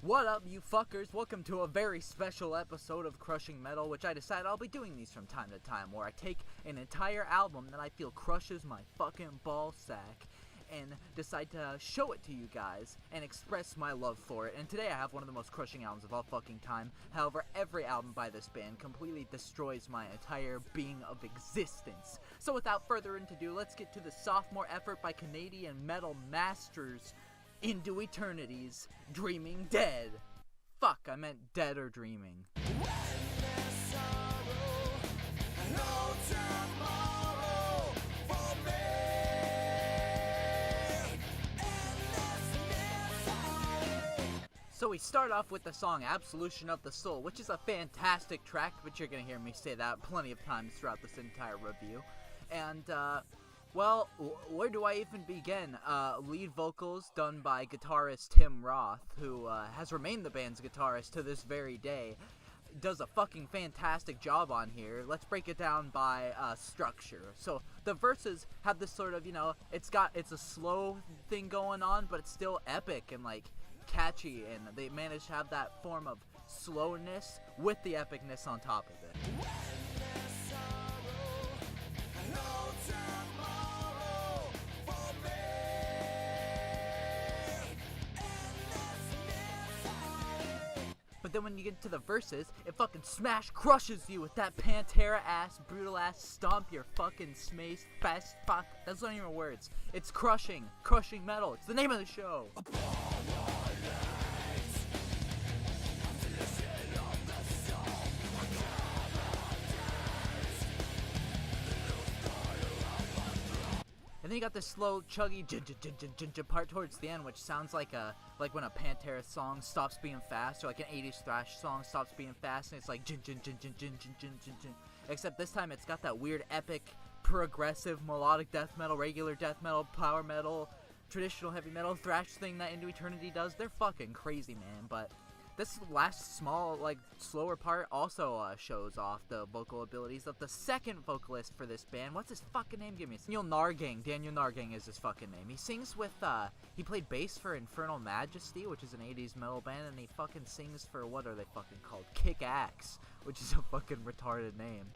What up, you fuckers? Welcome to a very special episode of Crushing Metal, which I decided I'll be doing these from time to time, where I take an entire album that I feel crushes my fucking ball sack and decide to show it to you guys and express my love for it. And today I have one of the most crushing albums of all fucking time. However, every album by this band completely destroys my entire being of existence. So without further ado, let's get to the sophomore effort by Canadian metal masters Into Eternity's Dreaming Dead. Fuck, I meant dead or dreaming. So we start off with the song Absolution of the Soul, which is a fantastic track, but you're gonna hear me say that plenty of times throughout this entire review. And, well, where do I even begin? Lead vocals done by guitarist Tim Roth, who has remained the band's guitarist to this very day. Does a fucking fantastic job on here. Let's break it down by structure. So the verses have this sort of, it's a slow thing going on, but it's still epic and like catchy, and they manage to have that form of slowness with the epicness on top of it. But then when you get to the verses, it fucking smash crushes you with that Pantera ass, brutal ass, stomp your fucking smace, fast fuck. That's not even words. It's crushing metal. It's the name of the show. And then you got this slow, chuggy part towards the end, which sounds like when a Pantera song stops being fast, or like an 80s thrash song stops being fast, and it's like except this time it's got that weird, epic, progressive, melodic death metal, regular death metal, power metal, traditional heavy metal, thrash thing that Into Eternity does. They're fucking crazy, man. But this last small, slower part also shows off the vocal abilities of the second vocalist for this band. What's his fucking name? Give me a Daniel Nargang. Daniel Nargang is his fucking name. He sings with, he played bass for Infernal Majesty, which is an 80s metal band, and he fucking sings for, what are they fucking called? Kick Axe, which is a fucking retarded name.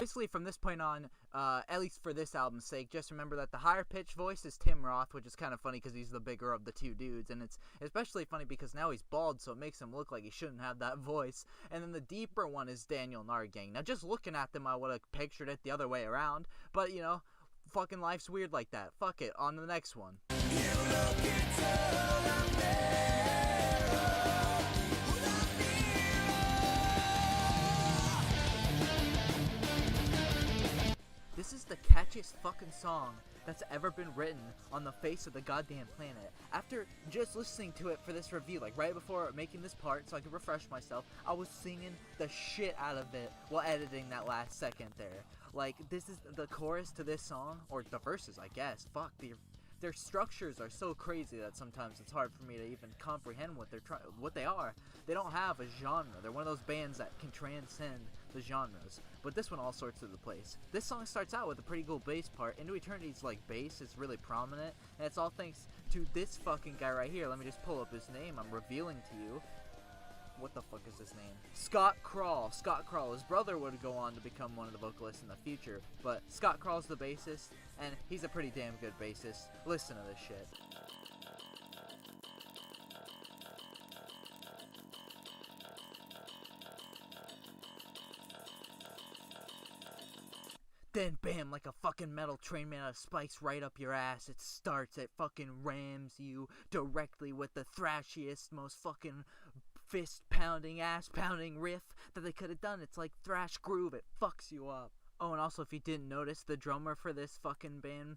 Basically, from this point on, at least for this album's sake, just remember that the higher pitched voice is Tim Roth, which is kind of funny because he's the bigger of the two dudes, and it's especially funny because now he's bald, so it makes him look like he shouldn't have that voice. And then the deeper one is Daniel Nargang. Now, just looking at them, I would have pictured it the other way around, but fucking life's weird like that. Fuck it, on to the next one. This is the catchiest fucking song that's ever been written on the face of the goddamn planet. After just listening to it for this review, right before making this part so I could refresh myself, I was singing the shit out of it while editing that last second there. This is the chorus to this song, or the verses, I guess. Fuck, their structures are so crazy that sometimes it's hard for me to even comprehend what they are. They don't have a genre. They're one of those bands that can transcend the genres. But this one all sorts of the place. This song starts out with a pretty cool bass part. Into Eternity's bass is really prominent, and it's all thanks to this fucking guy right here. Let me just pull up his name. I'm revealing to you. What the fuck is his name? Scott Krall. Scott Krall. His brother would go on to become one of the vocalists in the future, but Scott Krall's the bassist, and he's a pretty damn good bassist. Listen to this shit. Then bam, like a fucking metal train made out of spikes right up your ass, it starts, it fucking rams you directly with the thrashiest, most fucking fist-pounding, ass-pounding riff that they could have done. It's like thrash groove, it fucks you up. Oh, and also, if you didn't notice, the drummer for this fucking band,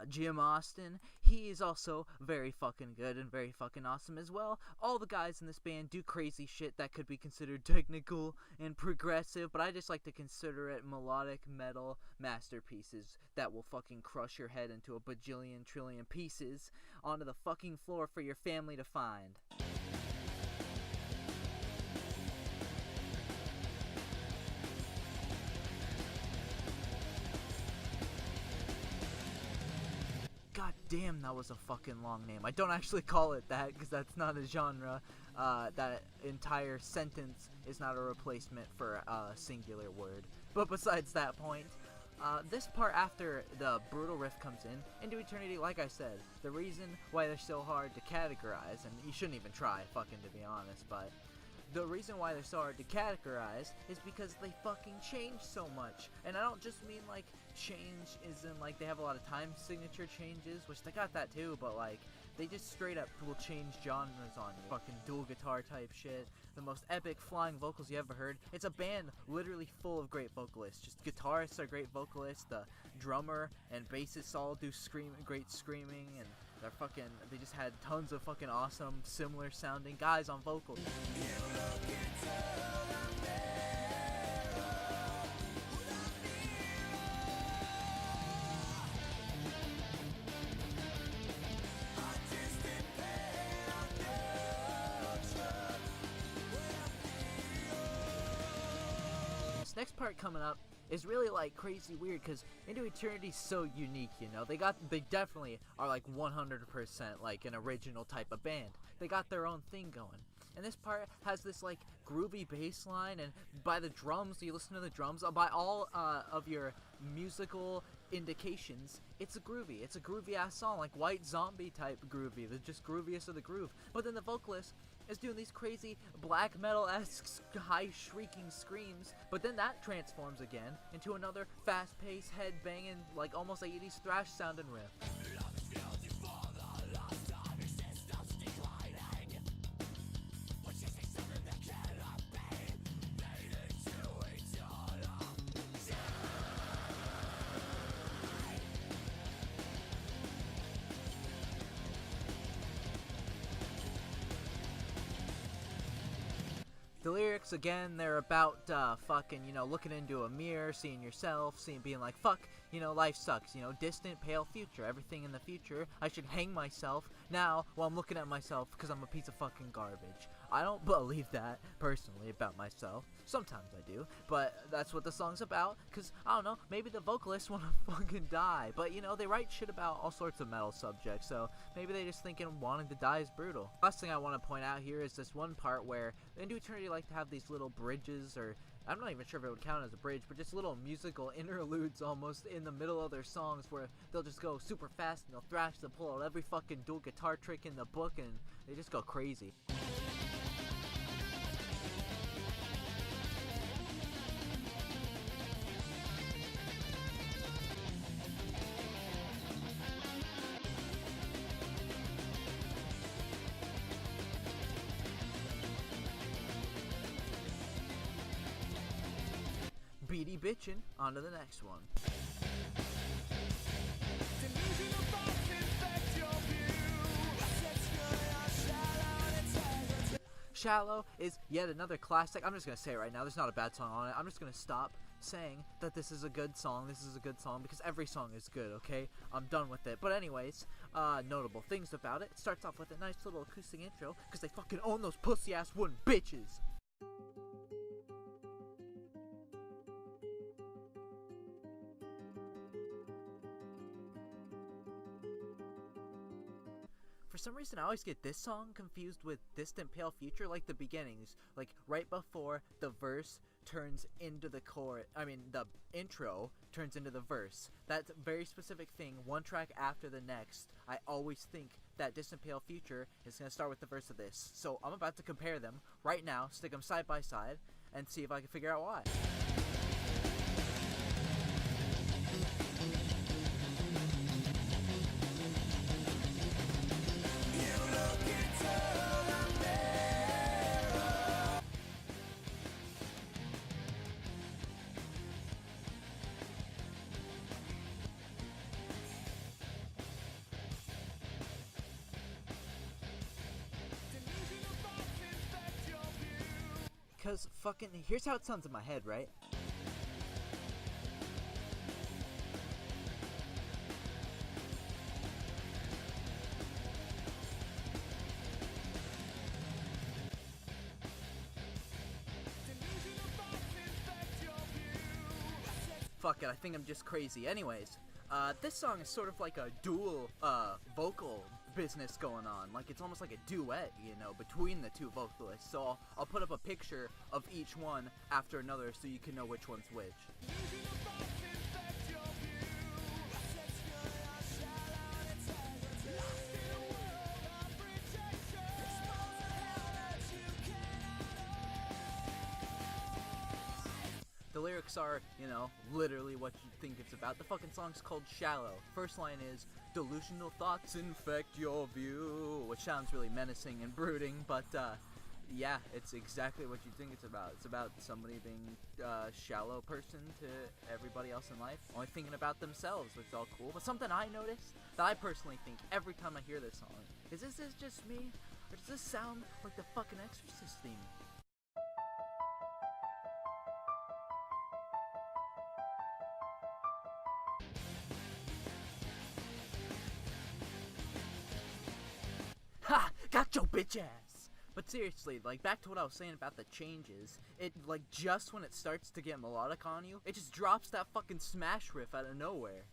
Jim Austin, he is also very fucking good and very fucking awesome as well. All the guys in this band do crazy shit that could be considered technical and progressive, but I just like to consider it melodic metal masterpieces that will fucking crush your head into a bajillion trillion pieces onto the fucking floor for your family to find. Damn, that was a fucking long name. I don't actually call it that because that's not a genre. That entire sentence is not a replacement for a singular word. But besides that point, this part after the brutal riff comes in, Into Eternity, like I said, the reason why they're so hard to categorize, and you shouldn't even try fucking to be honest, but the reason why they're so hard to categorize is because they fucking change so much. And I don't just mean like change is in like they have a lot of time signature changes, which they got that too, but like they just straight up will change genres on you. Fucking dual guitar type shit, the most epic flying vocals you ever heard. It's a band literally full of great vocalists. Just guitarists are great vocalists, the drummer and bassists all do great screaming, and they just had tons of fucking awesome, similar sounding guys on vocals. This next part coming up is really like crazy weird because Into Eternity's so unique, you know. They definitely are like 100% like an original type of band. They got their own thing going. And this part has this like groovy bass line, and by the drums, you listen to the drums, by all of your musical indications, it's a groovy ass song, like White Zombie type groovy, the just grooviest of the groove. But then the vocalist is doing these crazy black metal-esque high shrieking screams, but then that transforms again into another fast-paced, head-banging, like almost 80s thrash sounding riff. The lyrics, again, they're about, fucking, you know, looking into a mirror, seeing yourself, being like, fuck, you know, life sucks, you know, distant, pale future, everything in the future, I should hang myself now while I'm looking at myself because I'm a piece of fucking garbage. I don't believe that, personally, about myself. Sometimes I do, but that's what the song's about, because, I don't know, maybe the vocalists want to fucking die, but, you know, they write shit about all sorts of metal subjects, so maybe they just thinking wanting to die is brutal. Last thing I want to point out here is this one part where Into Eternity like to have these little bridges, or I'm not even sure if it would count as a bridge, but just little musical interludes almost in the middle of their songs where they'll just go super fast and they'll thrash, they'll pull out every fucking dual guitar trick in the book, and they just go crazy. Beady bitchin', on to the next one. Shallow is yet another classic. I'm just gonna say it right now, there's not a bad song on it. I'm just gonna stop saying that this is a good song, because every song is good, okay? I'm done with it. But anyways, notable things about it. It starts off with a nice little acoustic intro, because they fucking own those pussy-ass wooden bitches. For some reason, I always get this song confused with Distant Pale Future, like the beginnings, like right before the verse turns into the the intro turns into the verse. That very specific thing, one track after the next, I always think that Distant Pale Future is going to start with the verse of this. So I'm about to compare them right now, stick them side by side, and see if I can figure out why. Because fucking, here's how it sounds in my head, right? Fuck it, I think I'm just crazy. Anyways, This song is sort of like a dual vocal business going on. Like, it's almost like a duet, you know, between the two vocalists. So I'll put up a picture of each one after another so you can know which one's which. The lyrics are, you know, literally what you think it's about. The fucking song's called Shallow. First line is, delusional thoughts infect your view, which sounds really menacing and brooding, but yeah, it's exactly what you think it's about. It's about somebody being a shallow person to everybody else in life, only thinking about themselves, which is all cool. But something I noticed that I personally think every time I hear this song is, this just me, or does this sound like the fucking Exorcist theme? Ha! Got your bitch ass! But seriously, like, back to what I was saying about the changes, it, like, just when it starts to get melodic on you, it just drops that fucking smash riff out of nowhere.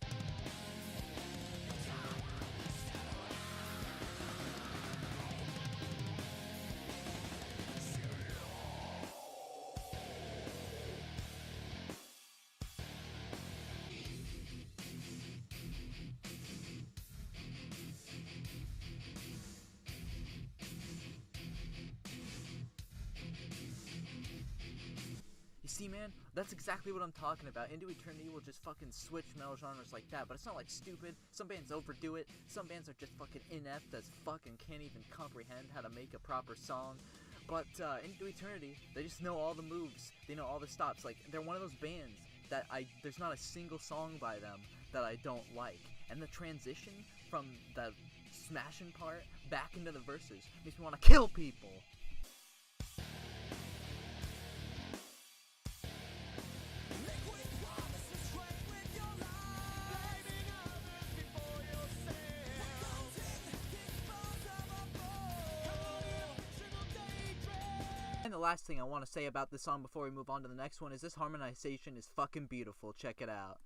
See, man, that's exactly what I'm talking about. Into Eternity will just fucking switch metal genres like that, but it's not like stupid. Some bands overdo it. Some bands are just fucking inept as fuck and can't even comprehend how to make a proper song. But Into Eternity, they just know all the moves. They know all the stops. Like, they're one of those bands that there's not a single song by them that I don't like. And the transition from the smashing part back into the verses makes me want to kill people. And the last thing I want to say about this song before we move on to the next one is this harmonization is fucking beautiful. Check it out.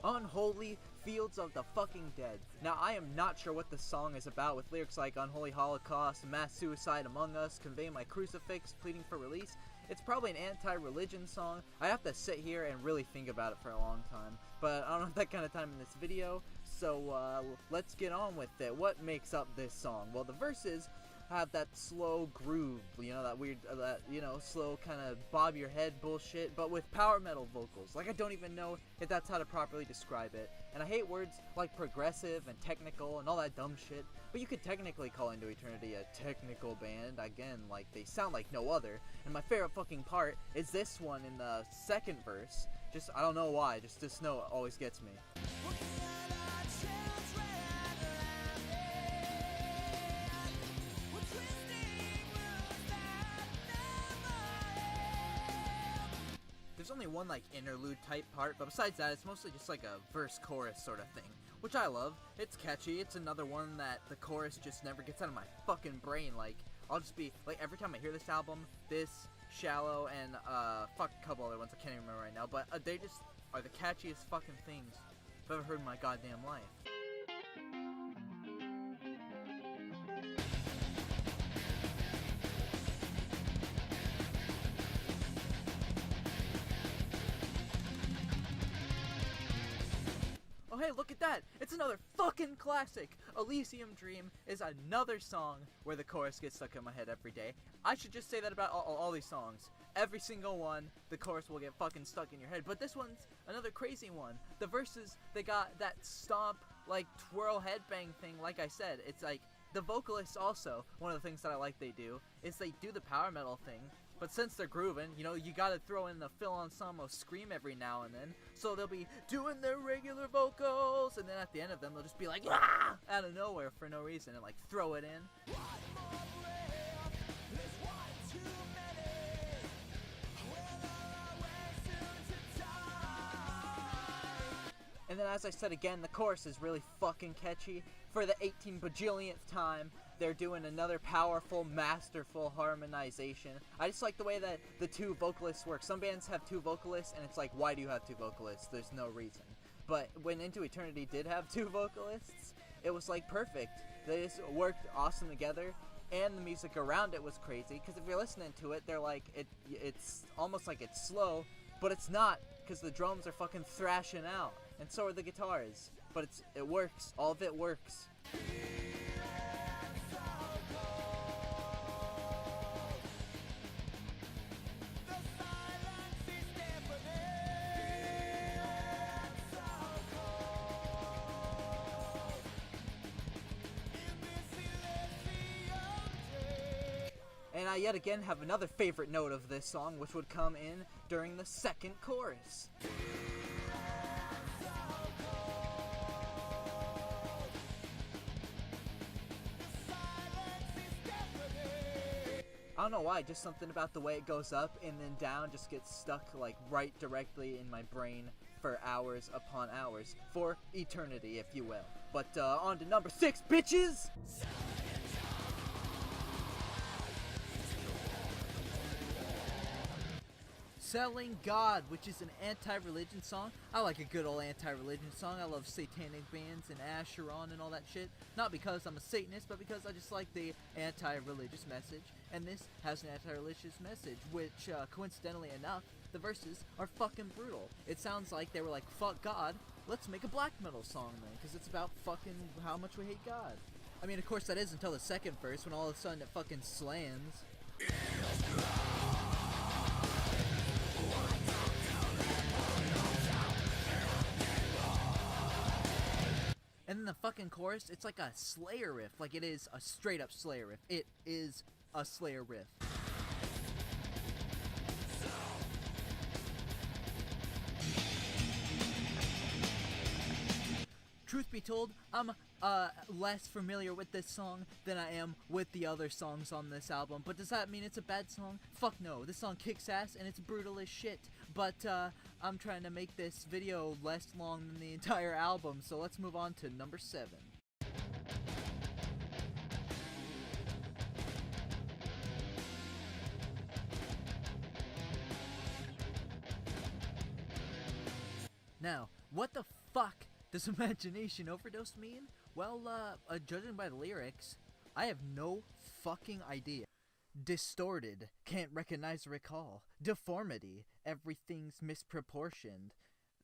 Unholy Fields of the Fucking Dead. Now, I am not sure what the song is about, with lyrics like Unholy Holocaust, Mass Suicide Among Us, Convey My Crucifix, Pleading for Release. It's probably an anti-religion song. I have to sit here and really think about it for a long time, but I don't have that kind of time in this video, so let's get on with it. What makes up this song? Well, the verses have that slow groove, you know, that weird, slow kind of bob your head bullshit, but with power metal vocals. Like, I don't even know if that's how to properly describe it. And I hate words like progressive and technical and all that dumb shit, but you could technically call Into Eternity a technical band. Again, like, they sound like no other. And my favorite fucking part is this one in the second verse. Just, I don't know why, just this note always gets me. There's only one, like, interlude type part, but besides that, it's mostly just like a verse-chorus sort of thing, which I love. It's catchy. It's another one that the chorus just never gets out of my fucking brain. Like, I'll just be, like, every time I hear this album, this, Shallow, and, fuck, a couple other ones I can't even remember right now, but they just are the catchiest fucking things I've ever heard in my goddamn life. Oh hey, look at that! It's another fucking classic! Elysium Dream is another song where the chorus gets stuck in my head every day. I should just say that about all these songs. Every single one, the chorus will get fucking stuck in your head. But this one's another crazy one. The verses, they got that stomp, like, twirl headbang thing, like I said. It's like, the vocalists also, one of the things that I like they do, is they do the power metal thing. But since they're grooving, you know, you gotta throw in the Phil Anselmo scream every now and then. So they'll be doing their regular vocals, and then at the end of them, they'll just be like, ah! Out of nowhere for no reason, and like throw it in. And then, as I said again, the chorus is really fucking catchy. For the 18 bajillionth time, they're doing another powerful, masterful harmonization. I just like the way that the two vocalists work. Some bands have two vocalists, and it's like, why do you have two vocalists? There's no reason. But when Into Eternity did have two vocalists, it was like perfect. They just worked awesome together, and the music around it was crazy. Because if you're listening to it, they're like, it's almost like it's slow, but it's not, because the drums are fucking thrashing out, and so are the guitars. But it works. All of it works. And I yet again have another favorite note of this song, which would come in during the second chorus. I don't know why, just something about the way it goes up and then down just gets stuck like right directly in my brain for hours upon hours. For eternity, if you will. But on to number 6, bitches! Selling God, which is an anti-religion song. I like a good old anti-religion song. I love satanic bands and Asheron and all that shit. Not because I'm a Satanist, but because I just like the anti-religious message. And this has an anti-religious message, which, coincidentally enough, the verses are fucking brutal. It sounds like they were like, fuck God, let's make a black metal song then, because it's about fucking how much we hate God. I mean, of course that is until the second verse, when all of a sudden it fucking slams. And then the fucking chorus, it's like a Slayer riff. Like, it is a straight up Slayer riff. It is a Slayer riff. Truth be told, I'm less familiar with this song than I am with the other songs on this album. But does that mean it's a bad song? Fuck no. This song kicks ass and it's brutal as shit. But I'm trying to make this video less long than the entire album, so let's move on to number 7. Now, what the fuck does Imagination Overdose mean? Well, judging by the lyrics, I have no fucking idea. Distorted, can't recognize or recall. Deformity, everything's misproportioned.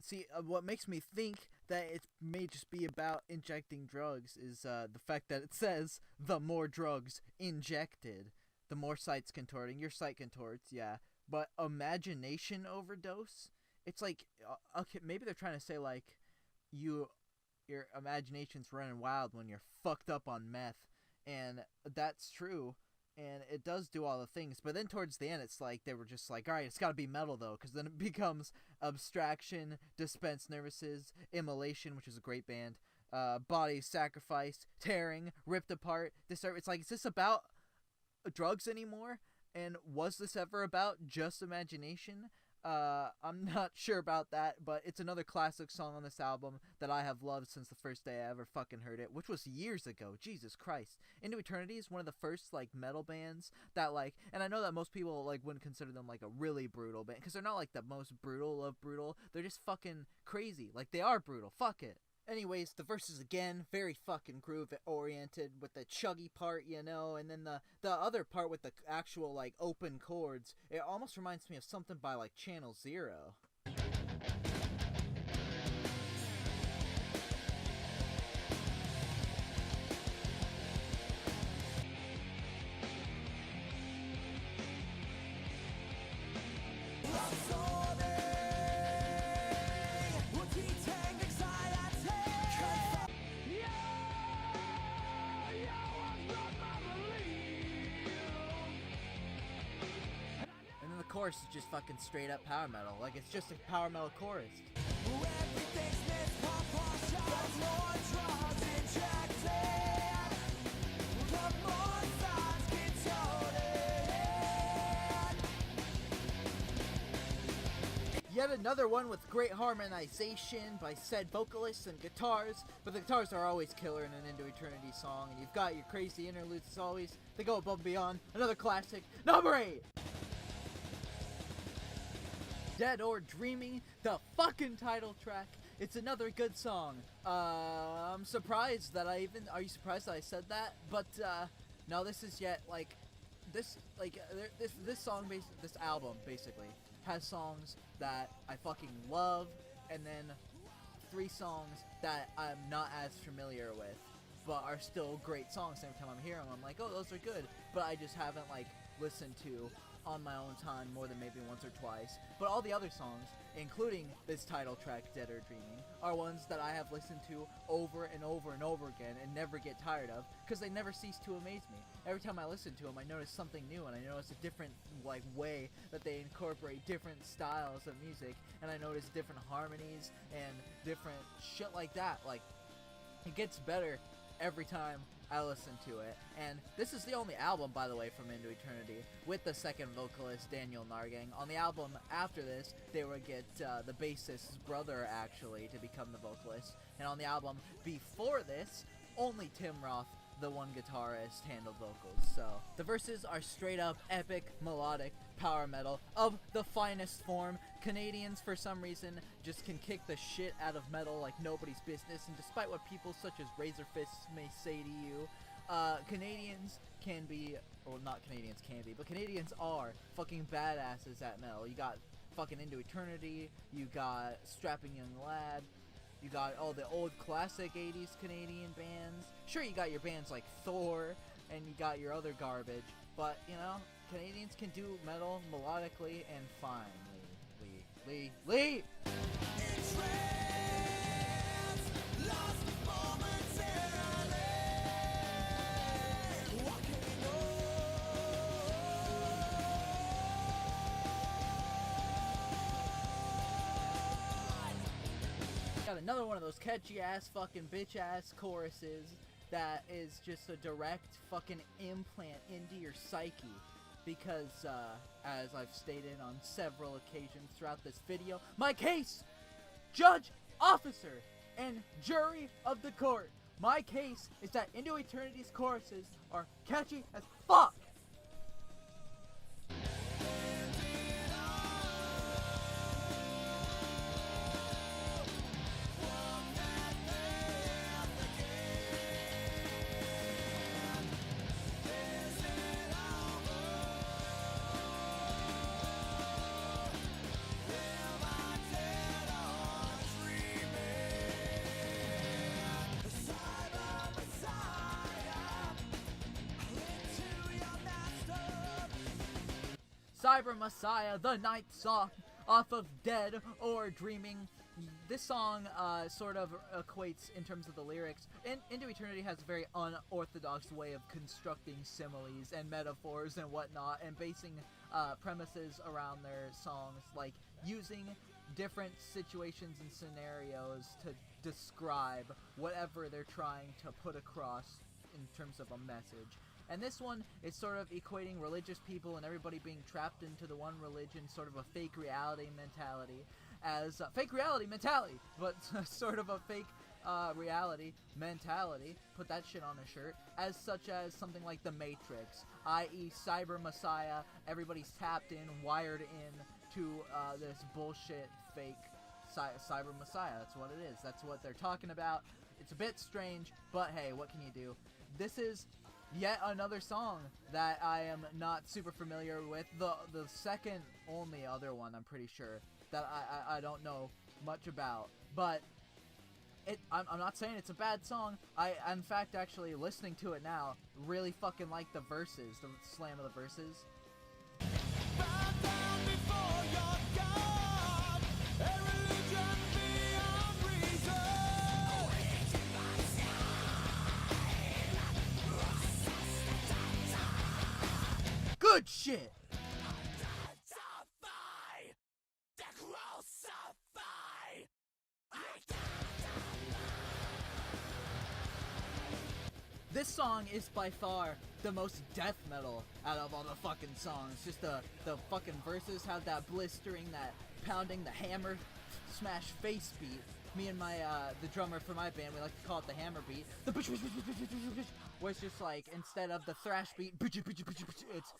See, what makes me think that it may just be about injecting drugs is the fact that it says, the more drugs injected. The more sights contorting, your sight contorts, yeah. But imagination overdose? It's like, okay, maybe they're trying to say like, your imagination's running wild when you're fucked up on meth. And that's true. And it does do all the things, but then towards the end, it's like they were just like, all right, it's got to be metal though, because then it becomes Abstraction, Dispense Nervouses, Immolation, which is a great band, Body Sacrifice, Tearing, Ripped Apart. It's like, is this about drugs anymore? And was this ever about just imagination? I'm not sure about that, but it's another classic song on this album that I have loved since the first day I ever fucking heard it, which was years ago. Jesus Christ. Into Eternity is one of the first, like, metal bands that, like, and I know that most people, like, wouldn't consider them, like, a really brutal band, because they're not, like, the most brutal of brutal. They're just fucking crazy. Like, they are brutal. Fuck it. Anyways, the verses again, very fucking groove-oriented with the chuggy part, you know, and then the other part with the actual, like, open chords. It almost reminds me of something by, like, Channel Zero. Chorus is just fucking straight up power metal. Like, it's just a power metal chorus. Yet another one with great harmonization by said vocalists and guitars, but the guitars are always killer in an Into Eternity song, and you've got your crazy interludes as always. They go above and beyond. Another classic, number 8! Dead or Dreaming, the fucking title track. It's another good song. I'm surprised that are you surprised that I said that? But, no, this is yet, like, this song, this album, basically, has songs that I fucking love, and then 3 songs that I'm not as familiar with, but are still great songs. Every time I'm hearing them, I'm like, oh, those are good, but I just haven't, like, listened to on my own time more than maybe once or twice. But all the other songs, including this title track, Dead or Dreaming, are ones that I have listened to over and over and over again and never get tired of, because they never cease to amaze me. Every time I listen to them, I notice something new, and I notice a different, like, way that they incorporate different styles of music, and I notice different harmonies and different shit like that. Like, it gets better every time I listen to it. And this is the only album, by the way, from Into Eternity with the second vocalist, Daniel Nargang. On the album after this, they would get the bassist's brother, actually, to become the vocalist. And on the album before this, only Tim Roth, the one guitarist, handled vocals. So the verses are straight up epic, melodic power metal of the finest form. Canadians, for some reason, just can kick the shit out of metal like nobody's business, and despite what people such as Razorfists may say to you, Canadians can be, well, not Canadians can be, but Canadians are fucking badasses at metal. You got fucking Into Eternity, you got Strapping Young Lad, you got all the old classic 80s Canadian bands. Sure, you got your bands like Thor, and you got your other garbage, but, you know, Canadians can do metal melodically and fine. Lee! Got another one of those catchy ass fucking bitch ass choruses that is just a direct fucking implant into your psyche. Because, as I've stated on several occasions throughout this video, my case, judge, officer, and jury of the court, my case is that Into Eternity's choruses are catchy as fuck! Cyber Messiah, the ninth song off of Dead or Dreaming. This song sort of equates in terms of the lyrics. Into Eternity has a very unorthodox way of constructing similes and metaphors and whatnot, and basing premises around their songs, like using different situations and scenarios to describe whatever they're trying to put across in terms of a message. And this one is sort of equating religious people and everybody being trapped into the one religion, sort of a fake reality mentality, as fake reality mentality, but sort of a fake reality mentality, put that shit on a shirt, as such as something like The Matrix, i.e. Cyber Messiah, everybody's tapped in, wired in to this bullshit fake Cyber Messiah. That's what it is. That's what they're talking about. It's a bit strange, but hey, what can you do? This is yet another song that I am not super familiar with. The second only other one, I'm pretty sure, that I don't know much about. But I'm not saying it's a bad song. I, in fact, actually listening to it now, really fucking like the verses, the slam of the verses. Good shit! This song is by far the most death metal out of all the fucking songs. Just the fucking verses have that blistering, that pounding the hammer smash face beat. Me and my the drummer for my band, we like to call it the hammer beat. The where it's just like, instead of the thrash beat, it's,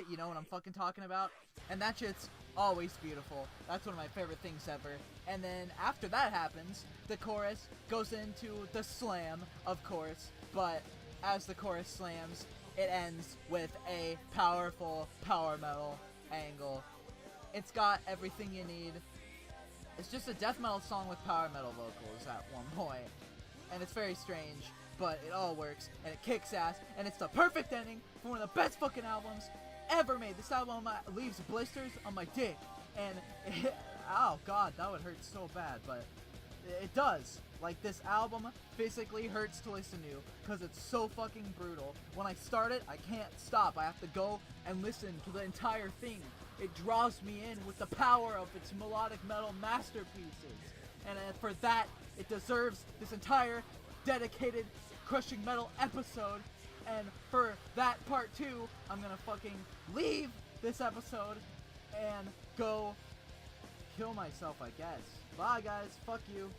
you know what I'm fucking talking about? And that shit's always beautiful. That's one of my favorite things ever. And then after that happens, the chorus goes into the slam, of course, but as the chorus slams, it ends with a powerful power metal angle. It's got everything you need. It's just a death metal song with power metal vocals at one point. And it's very strange, but it all works, and it kicks ass, and it's the perfect ending for one of the best fucking albums ever made. This album leaves blisters on my dick, and oh god, that would hurt so bad, but it does. Like, this album physically hurts to listen to, because it's so fucking brutal. When I start it, I can't stop. I have to go and listen to the entire thing. It draws me in with the power of its melodic metal masterpieces. And for that, it deserves this entire dedicated Crushing Metal episode. And for that part 2, I'm gonna fucking leave this episode and go kill myself, I guess. Bye guys, fuck you.